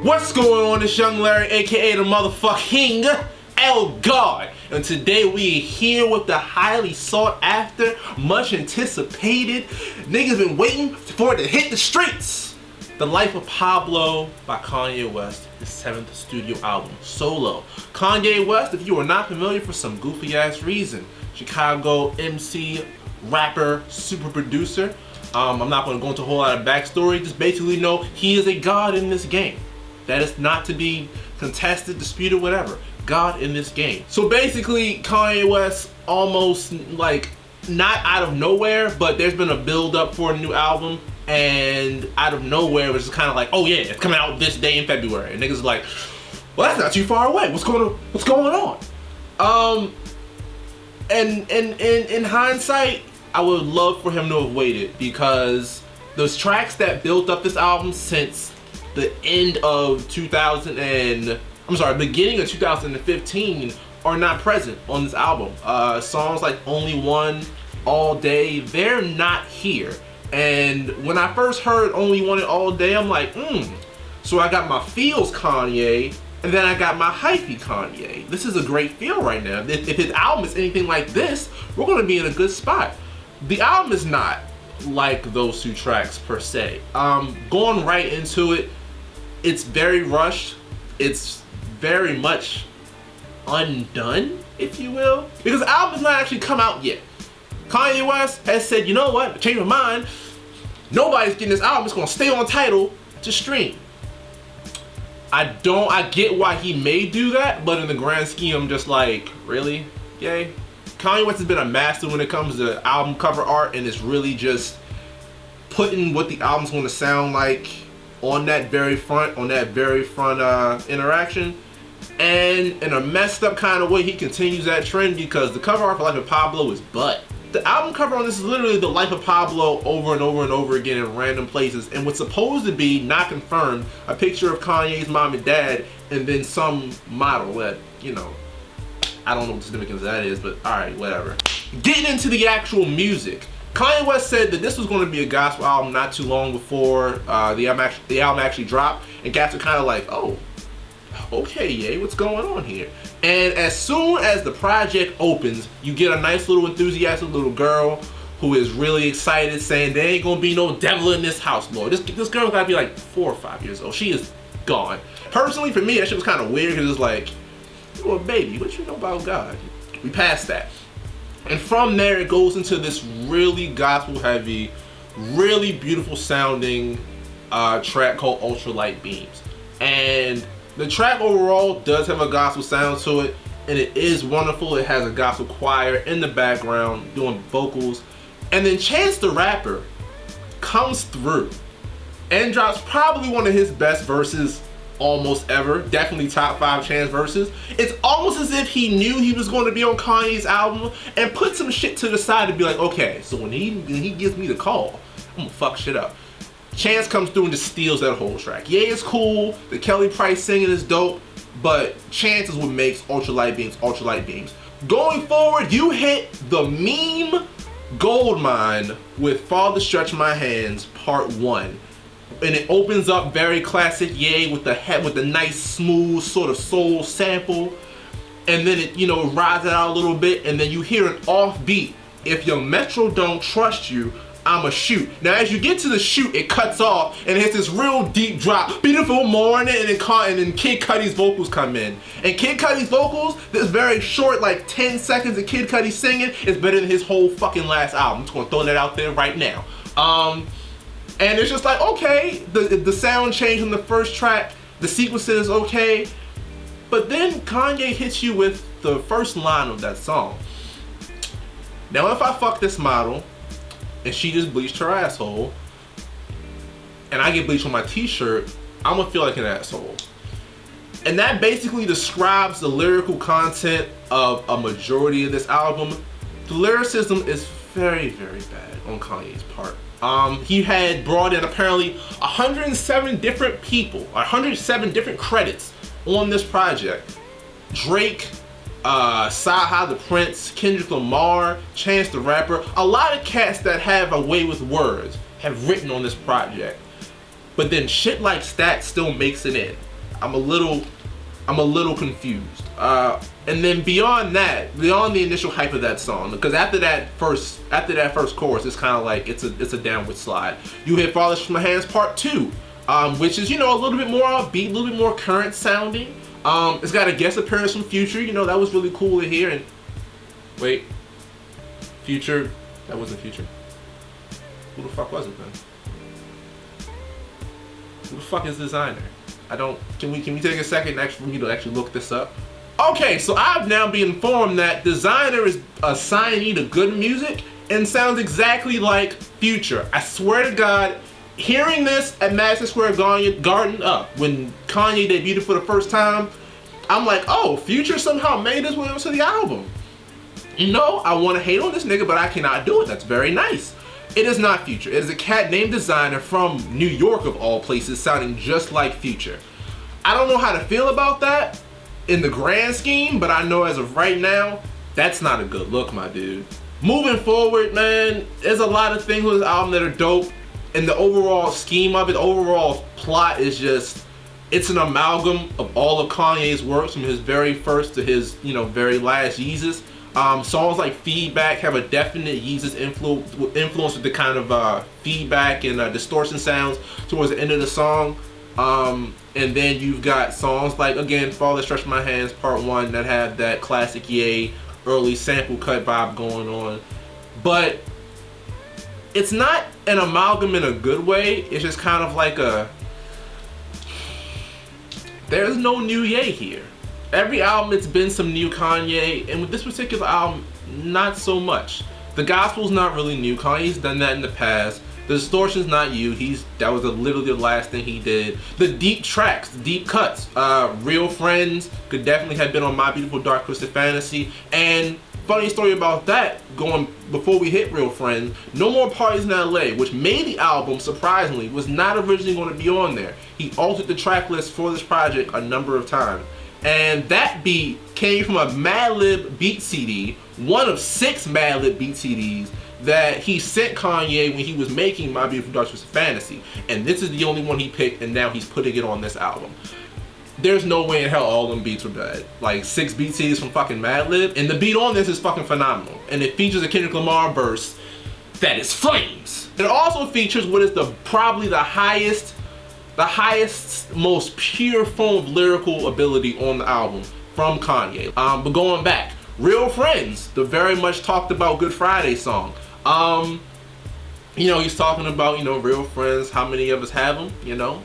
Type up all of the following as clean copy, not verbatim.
What's going on? It's Young Larry, aka the motherfucking L God, and today we are here with the highly sought after, much anticipated, niggas been waiting for it to hit the streets. The Life of Pablo by Kanye West, his 7th studio album, Solo. Kanye West, if you are not familiar for some goofy ass reason, Chicago MC, rapper, super producer. I'm not going to go into a whole lot of backstory, just basically know he is a god in this game. That is not to be contested, disputed, whatever. God in this game. So basically, Kanye West almost like not out of nowhere, but there's been a build up for a new album, and out of nowhere it was just kind of like, oh yeah, it's coming out this day in February, and niggas like, well, that's not too far away. What's going on? And in hindsight, I would love for him to have waited, because those tracks that built up this album since the end of beginning of 2015 are not present on this album. Songs like Only One, All Day, they're not here. And when I first heard Only One and All Day, I'm like, So I got my feels Kanye, and then I got my hypey Kanye. This is a great feel right now. If his album is anything like this, we're gonna be in a good spot. The album is not like those two tracks per se. Going right into it, it's very rushed. It's very much undone, if you will, because the album has not actually come out yet. Kanye West has said, you know what, I changed my mind. Nobody's getting this album. It's gonna stay on Tidal to stream. I get why he may do that, but in the grand scheme, I'm just like, really? Yay? Kanye West has been a master when it comes to album cover art, and it's really just putting what the album's gonna sound like on that very front interaction. And in a messed up kind of way, he continues that trend, because the cover art for Life of Pablo is butt. The album cover on this is literally the Life of Pablo over and over and over again in random places, and what's supposed to be, not confirmed, a picture of Kanye's mom and dad, and then some model that, you know, I don't know what the significance of that is, but alright, whatever. Getting into the actual music. Kanye West said that this was going to be a gospel album not too long before the album actually dropped, and cats are kind of like, oh, okay, yay, what's going on here? And as soon as the project opens, you get a nice little enthusiastic little girl who is really excited, saying there ain't gonna be no devil in this house, Lord. This girl's gotta be like 4 or 5 years old. She is gone. Personally, for me, that shit was kind of weird, because it's like, well, baby, what you know about God? We passed that. And from there, it goes into this really gospel heavy, really beautiful sounding track called Ultralight Beams. And the track overall does have a gospel sound to it, and it is wonderful. It has a gospel choir in the background doing vocals. And then Chance the Rapper comes through and drops probably one of his best verses almost ever. Definitely top 5 Chance verses. It's almost as if he knew he was going to be on Kanye's album and put some shit to the side to be like, okay, so when he gives me the call, I'm gonna fuck shit up. Chance comes through and just steals that whole track. Yeah, it's cool. The Kelly Price singing is dope, but Chance is what makes Ultralight Beams Ultralight Beams. Going forward, you hit the meme gold mine with Father Stretch My Hands Part 1. And it opens up very classic, yay, with the nice smooth sort of soul sample, and then it, you know, rises out a little bit, and then you hear an offbeat. If your Metro don't trust you, I'ma shoot. Now as you get to the shoot, it cuts off and it hits this real deep drop, beautiful morning, and then Kid Cudi's vocals come in. And Kid Cudi's vocals, this very short, like 10 seconds of Kid Cudi singing, is better than his whole fucking last album. I'm just gonna throw that out there right now. And it's just like, okay, the sound change on the first track, the sequence is okay, but then Kanye hits you with the first line of that song. Now if I fuck this model, and she just bleached her asshole, and I get bleached on my t-shirt, I'm gonna feel like an asshole. And that basically describes the lyrical content of a majority of this album. The lyricism is very, very bad on Kanye's part. He had brought in apparently 107 different people, 107 different credits on this project. Drake, Saha the Prince, Kendrick Lamar, Chance the Rapper, a lot of cats that have a way with words have written on this project. But then shit like Stat still makes it in. I'm a little confused. And then beyond that, beyond the initial hype of that song, because after that first chorus, it's kind of like it's a downward slide. You hit "Farthest from My Hands" Part 2, which is, you know, a little bit more upbeat, a little bit more current sounding. It's got a guest appearance from Future. You know, that was really cool to hear. And wait, Future, that wasn't Future. Who the fuck was it then? Who the fuck is Designer? Can we take a second for me to actually look this up? Okay, so I've now been informed that Designer is a signee to Good Music and sounds exactly like Future. I swear to God, hearing this at Madison Square Garden when Kanye debuted for the first time, I'm like, oh, Future somehow made his way onto the album. You know, I want to hate on this nigga, but I cannot do it. That's very nice. It is not Future. It is a cat named Designer from New York, of all places, sounding just like Future. I don't know how to feel about that in the grand scheme, but I know as of right now, that's not a good look, my dude. Moving forward, man, there's a lot of things with this album that are dope, and the overall scheme of it, the overall plot is just, it's an amalgam of all of Kanye's works from his very first to his, you know, very last Yeezus. Songs like Feedback have a definite Yeezus influence with the kind of feedback and distortion sounds towards the end of the song. And then you've got songs like, again, Farthest Stretch My Hands Part 1 that have that classic Ye early sample cut vibe going on. But it's not an amalgam in a good way. It's just kind of like there's no new Ye here. Every album it's been some new Kanye, and with this particular album, not so much. The gospel's not really new. Kanye's done that in the past. The distortion's not you. That was literally the last thing he did. The deep tracks, the deep cuts. Real Friends could definitely have been on My Beautiful Dark Twisted Fantasy. And funny story about that, going before we hit Real Friends, No More Parties in LA, which made the album, surprisingly, was not originally going to be on there. He altered the track list for this project a number of times. And that beat came from a Madlib beat CD, one of 6 Madlib beat CDs that he sent Kanye when he was making My Beautiful Dark Twisted Fantasy. And this is the only one he picked, and now he's putting it on this album. There's no way in hell all them beats were bad. Like 6 beat CDs from fucking Madlib, and the beat on this is fucking phenomenal. And it features a Kendrick Lamar verse that is flames. It also features what is probably the highest, most pure form of lyrical ability on the album from Kanye. But going back, Real Friends, the very much talked about Good Friday song. You know, he's talking about, you know, real friends, how many of us have them, you know,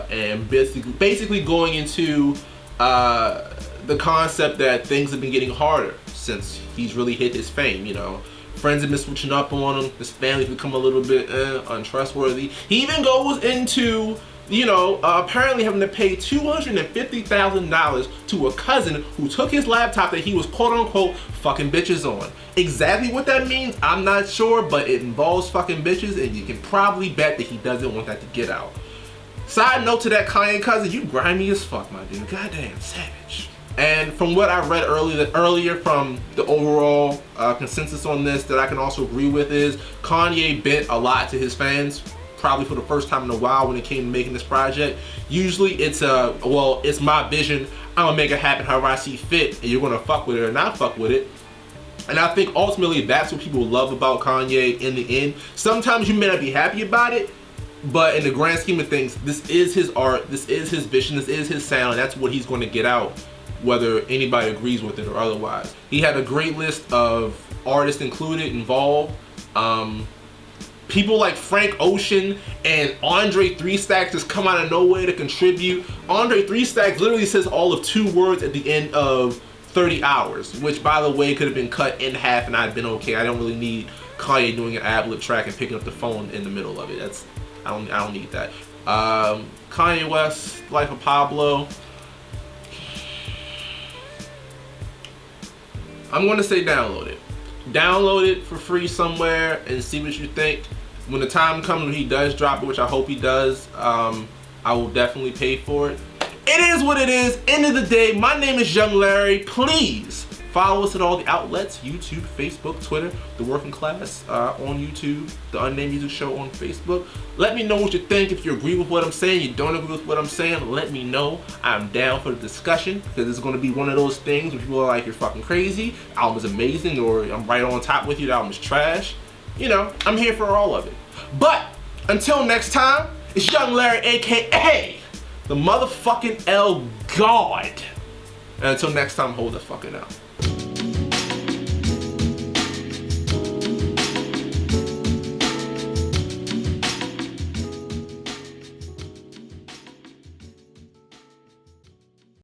and basically going into the concept that things have been getting harder since he's really hit his fame, you know. Friends have been switching up on him, his family's become a little bit untrustworthy. He even goes into, you know, apparently having to pay $250,000 to a cousin who took his laptop that he was quote-unquote fucking bitches on. Exactly what that means, I'm not sure, but it involves fucking bitches, and you can probably bet that he doesn't want that to get out. Side note to that Kanye cousin, you grimy as fuck, my dude. Goddamn savage. And from what I read earlier from the overall consensus on this that I can also agree with is Kanye bent a lot to his fans, probably for the first time in a while when it came to making this project. Usually it's well, it's my vision, I'm gonna make it happen however I see fit, and you're gonna fuck with it or not fuck with it. And I think ultimately that's what people love about Kanye in the end. Sometimes you may not be happy about it, but in the grand scheme of things, this is his art, this is his vision, this is his sound, and that's what he's gonna get out, whether anybody agrees with it or otherwise. He had a great list of artists involved. People like Frank Ocean and Andre 3 Stacks just come out of nowhere to contribute. Andre 3 Stacks literally says all of 2 words at the end of 30 hours, which by the way could have been cut in half and I'd been okay. I don't really need Kanye doing an ad-lib track and picking up the phone in the middle of it. I don't need that. Kanye West, Life of Pablo. I'm gonna say download it. Download it for free somewhere and see what you think. When the time comes when he does drop it, which I hope he does, I will definitely pay for it. It is what it is. End of the day, my name is Young Larry. Please Follow us at all the outlets, YouTube, Facebook, Twitter, The Working Class on YouTube, The Unnamed Music Show on Facebook. Let me know what you think. If you agree with what I'm saying, you don't agree with what I'm saying, let me know. I'm down for the discussion, because it's going to be one of those things where people are like, you're fucking crazy, the album is amazing, or I'm right on top with you, the album is trash. You know, I'm here for all of it. But until next time, it's Young Larry, aka the motherfucking L God. And until next time, hold the fucking out.